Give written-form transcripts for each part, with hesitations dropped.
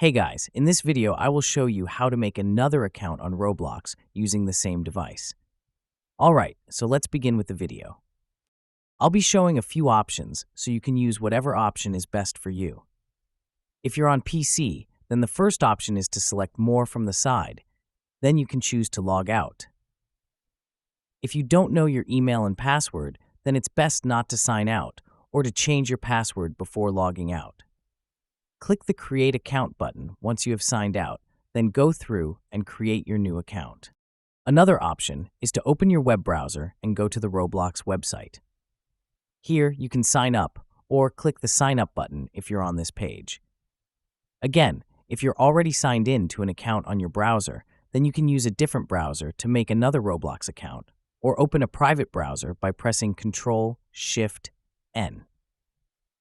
Hey guys, in this video I will show you how to make another account on Roblox using the same device. Alright, so let's begin with the video. I'll be showing a few options so you can use whatever option is best for you. If you're on PC, then the first option is to select More from the side. Then you can choose to log out. If you don't know your email and password, then it's best not to sign out or to change your password before logging out. Click the Create Account button once you have signed out, then go through and create your new account. Another option is to open your web browser and go to the Roblox website. Here, you can sign up or click the Sign Up button if you're on this page. Again, if you're already signed in to an account on your browser, then you can use a different browser to make another Roblox account or open a private browser by pressing Ctrl-Shift-N.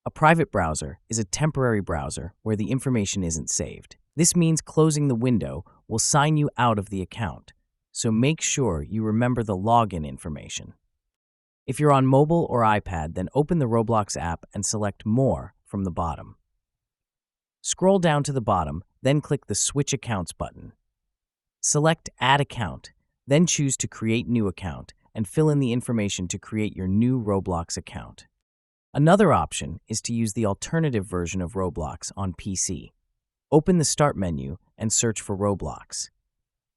A private browser is a temporary browser where the information isn't saved. This means closing the window will sign you out of the account, so make sure you remember the login information. If you're on mobile or iPad, then open the Roblox app and select More from the bottom. Scroll down to the bottom, then click the Switch Accounts button. Select Add Account, then choose to create new account and fill in the information to create your new Roblox account. Another option is to use the alternative version of Roblox on PC. Open the Start menu and search for Roblox.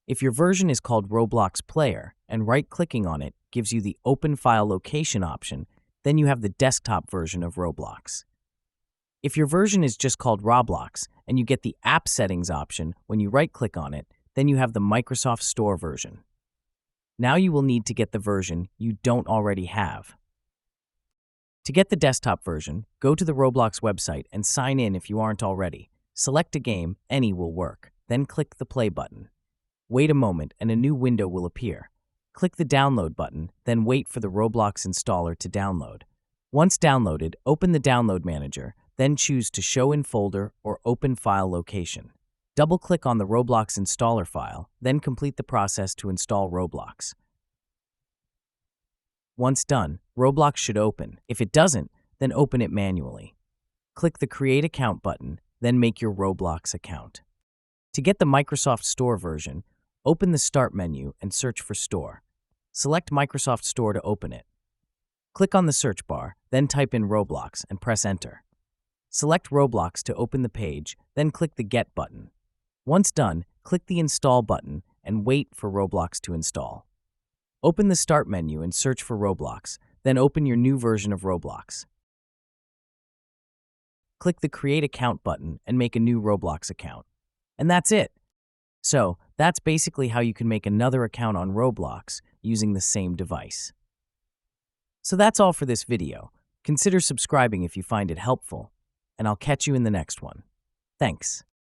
If your version is called Roblox Player and right-clicking on it gives you the Open File Location option, then you have the desktop version of Roblox. If your version is just called Roblox and you get the App Settings option when you right-click on it, then you have the Microsoft Store version. Now you will need to get the version you don't already have. To get the desktop version, go to the Roblox website and sign in if you aren't already. Select a game, any will work, then click the play button. Wait a moment and a new window will appear. Click the download button, then wait for the Roblox installer to download. Once downloaded, open the download manager, then choose to show in folder or open file location. Double-click on the Roblox installer file, then complete the process to install Roblox. Once done, Roblox should open. If it doesn't, then open it manually. Click the Create Account button, then make your Roblox account. To get the Microsoft Store version, open the Start menu and search for Store. Select Microsoft Store to open it. Click on the search bar, then type in Roblox and press Enter. Select Roblox to open the page, then click the Get button. Once done, click the Install button and wait for Roblox to install. Open the Start menu and search for Roblox, then open your new version of Roblox. Click the Create Account button and make a new Roblox account. And that's it. So, that's basically how you can make another account on Roblox using the same device. So that's all for this video. Consider subscribing if you find it helpful, and I'll catch you in the next one. Thanks.